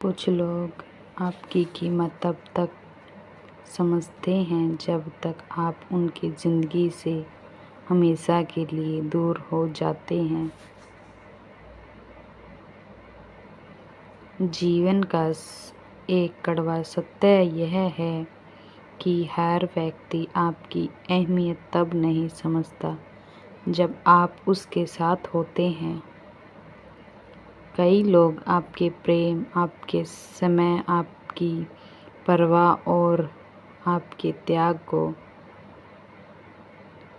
कुछ लोग आपकी कीमत तब तक समझते हैं जब तक आप उनकी ज़िंदगी से हमेशा के लिए दूर हो जाते हैं। जीवन का एक कड़वा सत्य यह है कि हर व्यक्ति आपकी अहमियत तब नहीं समझता जब आप उसके साथ होते हैं। कई लोग आपके प्रेम, आपके समय, आपकी परवाह और आपके त्याग को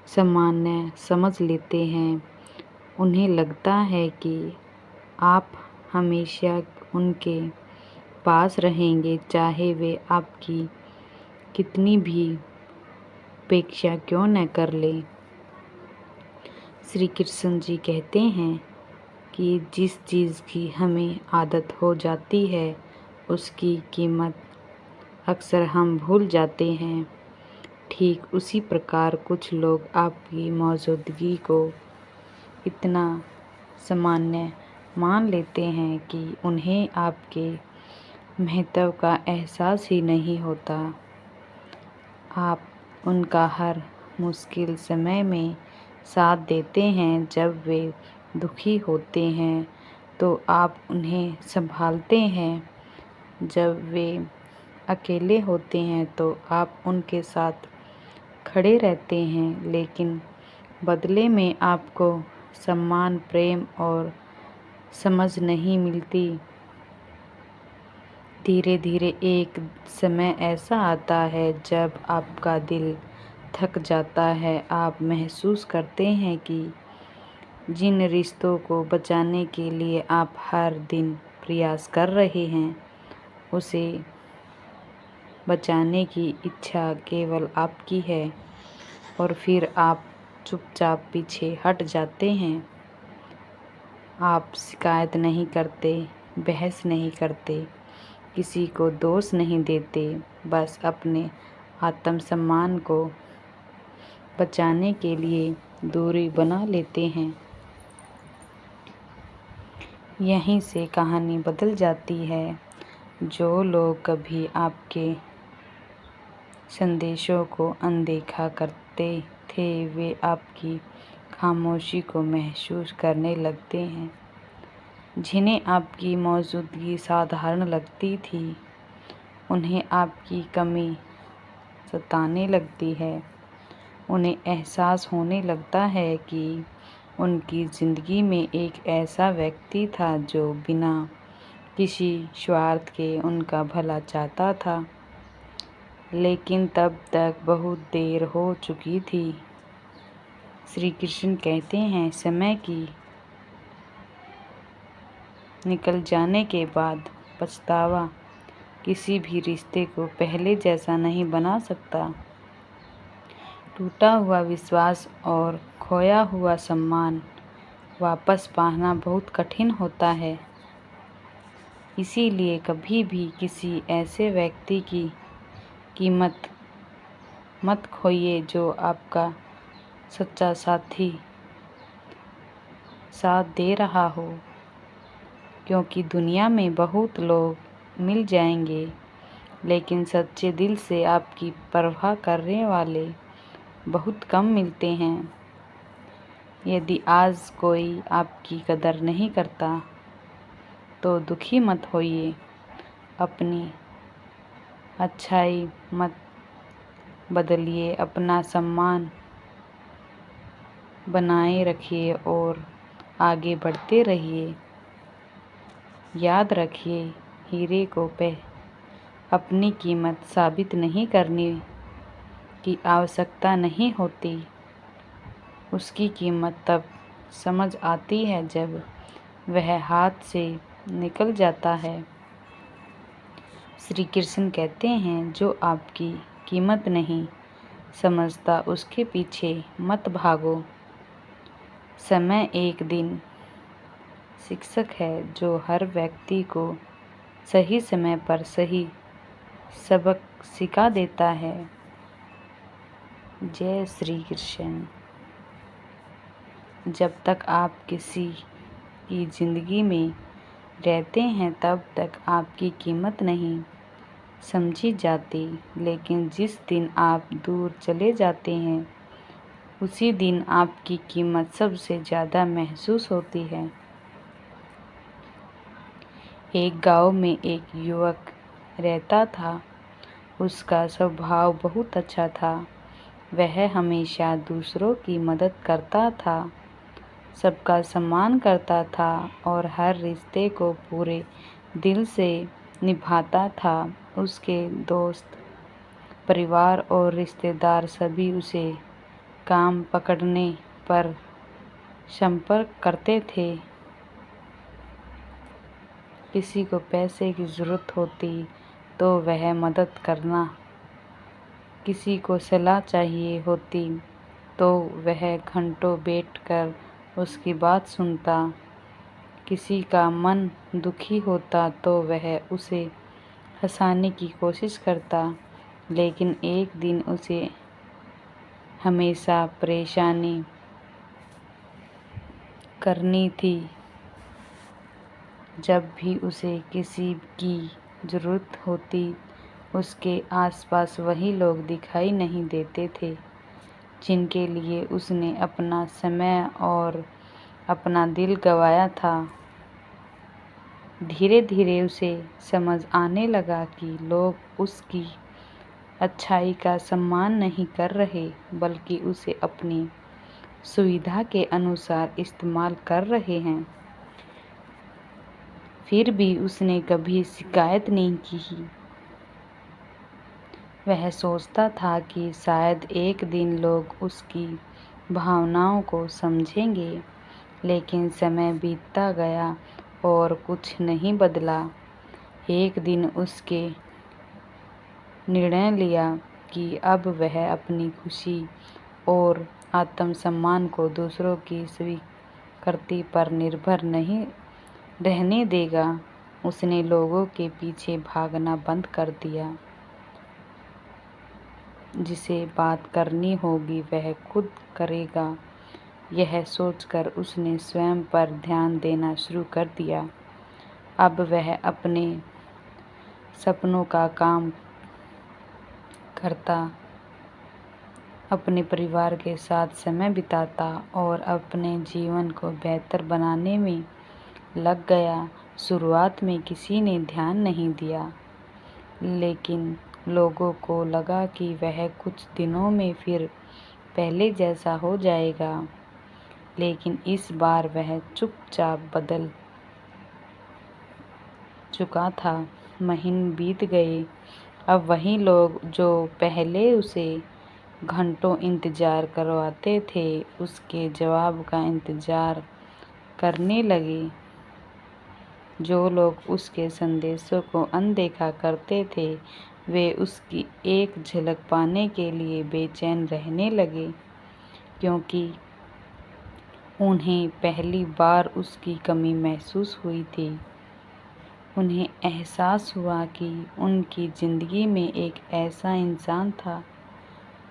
सामान्य समझ लेते हैं। उन्हें लगता है कि आप हमेशा उनके पास रहेंगे, चाहे वे आपकी कितनी भी उपेक्षा क्यों न कर लें। श्री कृष्ण जी कहते हैं कि जिस चीज़ की हमें आदत हो जाती है उसकी कीमत अक्सर हम भूल जाते हैं। ठीक उसी प्रकार कुछ लोग आपकी मौजूदगी को इतना सामान्य मान लेते हैं कि उन्हें आपके महत्व का एहसास ही नहीं होता। आप उनका हर मुश्किल समय में साथ देते हैं। जब वे दुखी होते हैं तो आप उन्हें संभालते हैं। जब वे अकेले होते हैं तो आप उनके साथ खड़े रहते हैं, लेकिन बदले में आपको सम्मान, प्रेम और समझ नहीं मिलती। धीरे धीरे एक समय ऐसा आता है जब आपका दिल थक जाता है। आप महसूस करते हैं कि जिन रिश्तों को बचाने के लिए आप हर दिन प्रयास कर रहे हैं, उसे बचाने की इच्छा केवल आपकी है और फिर आप चुपचाप पीछे हट जाते हैं। आप शिकायत नहीं करते, बहस नहीं करते, किसी को दोष नहीं देते, बस अपने आत्मसम्मान को बचाने के लिए दूरी बना लेते हैं। यहीं से कहानी बदल जाती है। जो लोग कभी आपके संदेशों को अनदेखा करते थे, वे आपकी खामोशी को महसूस करने लगते हैं। जिन्हें आपकी मौजूदगी साधारण लगती थी, उन्हें आपकी कमी सताने लगती है। उन्हें एहसास होने लगता है कि उनकी ज़िंदगी में एक ऐसा व्यक्ति था जो बिना किसी स्वार्थ के उनका भला चाहता था, लेकिन तब तक बहुत देर हो चुकी थी। श्री कृष्ण कहते हैं, समय की निकल जाने के बाद पछतावा किसी भी रिश्ते को पहले जैसा नहीं बना सकता। टूटा हुआ विश्वास और खोया हुआ सम्मान वापस पाना बहुत कठिन होता है। इसीलिए कभी भी किसी ऐसे व्यक्ति की कीमत मत खोइए जो आपका सच्चा साथी साथ दे रहा हो, क्योंकि दुनिया में बहुत लोग मिल जाएंगे, लेकिन सच्चे दिल से आपकी परवाह करने वाले बहुत कम मिलते हैं। यदि आज कोई आपकी कदर नहीं करता तो दुखी मत होइए। अपनी अच्छाई मत बदलिए, अपना सम्मान बनाए रखिए और आगे बढ़ते रहिए। याद रखिए, हीरे को अपनी कीमत साबित नहीं करने की आवश्यकता नहीं होती। उसकी कीमत तब समझ आती है जब वह हाथ से निकल जाता है। श्री कृष्ण कहते हैं, जो आपकी कीमत नहीं समझता उसके पीछे मत भागो। समय एक दिन शिक्षक है जो हर व्यक्ति को सही समय पर सही सबक सिखा देता है। जय श्री कृष्ण। जब तक आप किसी की ज़िंदगी में रहते हैं तब तक आपकी कीमत नहीं समझी जाती, लेकिन जिस दिन आप दूर चले जाते हैं उसी दिन आपकी कीमत सबसे ज़्यादा महसूस होती है। एक गांव में एक युवक रहता था। उसका स्वभाव बहुत अच्छा था। वह हमेशा दूसरों की मदद करता था, सबका सम्मान करता था और हर रिश्ते को पूरे दिल से निभाता था। उसके दोस्त, परिवार और रिश्तेदार सभी उसे काम पकड़ने पर संपर्क करते थे। किसी को पैसे की ज़रूरत होती तो वह मदद करना, किसी को सलाह चाहिए होती तो वह घंटों बैठकर उसकी बात सुनता, किसी का मन दुखी होता तो वह उसे हंसाने की कोशिश करता। लेकिन एक दिन उसे हमेशा परेशानी करनी थी। जब भी उसे किसी की ज़रूरत होती, उसके आसपास वही लोग दिखाई नहीं देते थे जिनके लिए उसने अपना समय और अपना दिल गंवाया था। धीरे धीरे उसे समझ आने लगा कि लोग उसकी अच्छाई का सम्मान नहीं कर रहे, बल्कि उसे अपनी सुविधा के अनुसार इस्तेमाल कर रहे हैं। फिर भी उसने कभी शिकायत नहीं की। वह सोचता था कि शायद एक दिन लोग उसकी भावनाओं को समझेंगे, लेकिन समय बीतता गया और कुछ नहीं बदला। एक दिन उसके निर्णय लिया कि अब वह अपनी खुशी और आत्मसम्मान को दूसरों की स्वीकृति पर निर्भर नहीं रहने देगा। उसने लोगों के पीछे भागना बंद कर दिया। जिसे बात करनी होगी वह खुद करेगा। यह सोचकर उसने स्वयं पर ध्यान देना शुरू कर दिया। अब वह अपने सपनों का काम करता, अपने परिवार के साथ समय बिताता और अपने जीवन को बेहतर बनाने में लग गया। शुरुआत में किसी ने ध्यान नहीं दिया, लेकिन लोगों को लगा कि वह कुछ दिनों में फिर पहले जैसा हो जाएगा। लेकिन इस बार वह चुपचाप बदल चुका था। महीने बीत गए। अब वही लोग जो पहले उसे घंटों इंतज़ार करवाते थे, उसके जवाब का इंतज़ार करने लगे। जो लोग उसके संदेशों को अनदेखा करते थे, वे उसकी एक झलक पाने के लिए बेचैन रहने लगे, क्योंकि उन्हें पहली बार उसकी कमी महसूस हुई थी। उन्हें एहसास हुआ कि उनकी ज़िंदगी में एक ऐसा इंसान था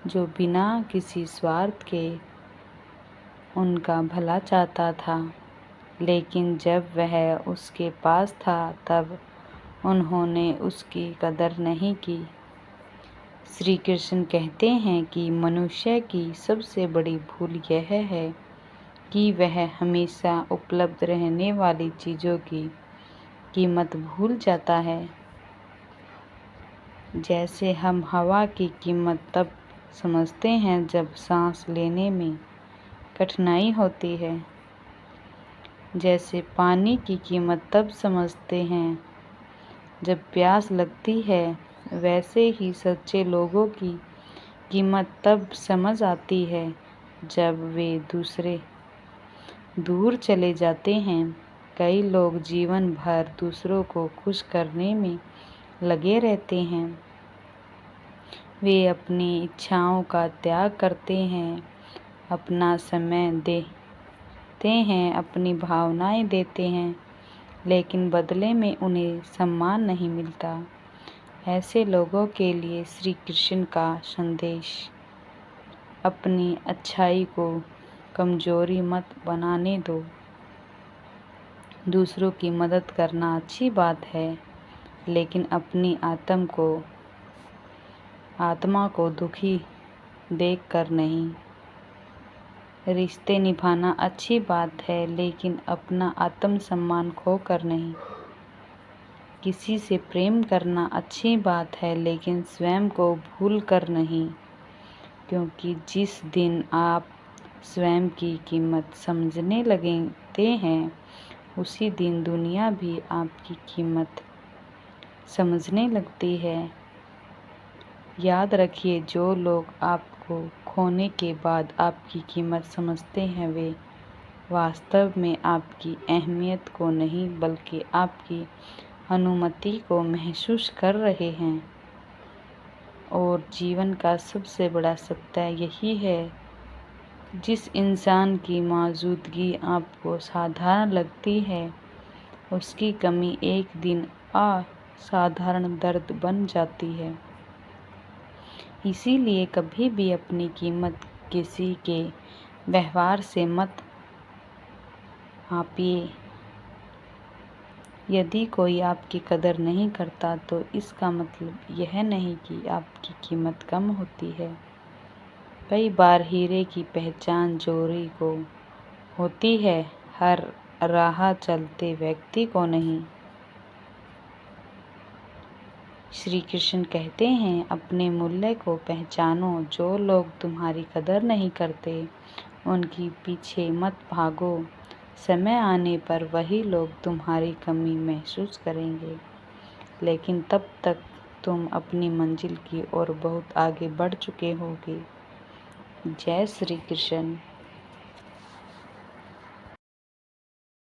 जो बिना किसी स्वार्थ के उनका भला चाहता था। लेकिन जब वह उसके पास था तब उन्होंने उसकी कदर नहीं की। श्री कृष्ण कहते हैं कि मनुष्य की सबसे बड़ी भूल यह है कि वह हमेशा उपलब्ध रहने वाली चीज़ों की कीमत भूल जाता है। जैसे हम हवा की कीमत तब समझते हैं जब सांस लेने में कठिनाई होती है, जैसे पानी की कीमत तब समझते हैं जब प्यास लगती है, वैसे ही सच्चे लोगों की कीमत तब समझ आती है जब वे दूर चले जाते हैं। कई लोग जीवन भर दूसरों को खुश करने में लगे रहते हैं। वे अपनी इच्छाओं का त्याग करते हैं, अपना समय देते हैं, अपनी भावनाएं देते हैं, लेकिन बदले में उन्हें सम्मान नहीं मिलता। ऐसे लोगों के लिए श्री कृष्ण का संदेश, अपनी अच्छाई को कमजोरी मत बनाने दो। दूसरों की मदद करना अच्छी बात है, लेकिन अपनी आत्मा को दुखी देखकर नहीं। रिश्ते निभाना अच्छी बात है, लेकिन अपना आत्मसम्मान खोकर नहीं। किसी से प्रेम करना अच्छी बात है, लेकिन स्वयं को भूल कर नहीं, क्योंकि जिस दिन आप स्वयं की कीमत समझने लगते हैं, उसी दिन दुनिया भी आपकी कीमत समझने लगती है। याद रखिए, जो लोग आपको खोने के बाद आपकी कीमत समझते हैं, वे वास्तव में आपकी अहमियत को नहीं, बल्कि आपकी अनुमति को महसूस कर रहे हैं। और जीवन का सबसे बड़ा सत्य यही है, जिस इंसान की मौजूदगी आपको साधारण लगती है, उसकी कमी एक दिन असाधारण दर्द बन जाती है। इसीलिए कभी भी अपनी कीमत किसी के व्यवहार से मत आंकिए। यदि कोई आपकी कदर नहीं करता, तो इसका मतलब यह नहीं कि आपकी कीमत कम होती है। कई बार हीरे की पहचान जोरी को होती है, हर राह चलते व्यक्ति को नहीं। श्री कृष्ण कहते हैं, अपने मूल्य को पहचानो। जो लोग तुम्हारी कदर नहीं करते, उनके पीछे मत भागो। समय आने पर वही लोग तुम्हारी कमी महसूस करेंगे, लेकिन तब तक तुम अपनी मंजिल की ओर बहुत आगे बढ़ चुके होगे। जय श्री कृष्ण।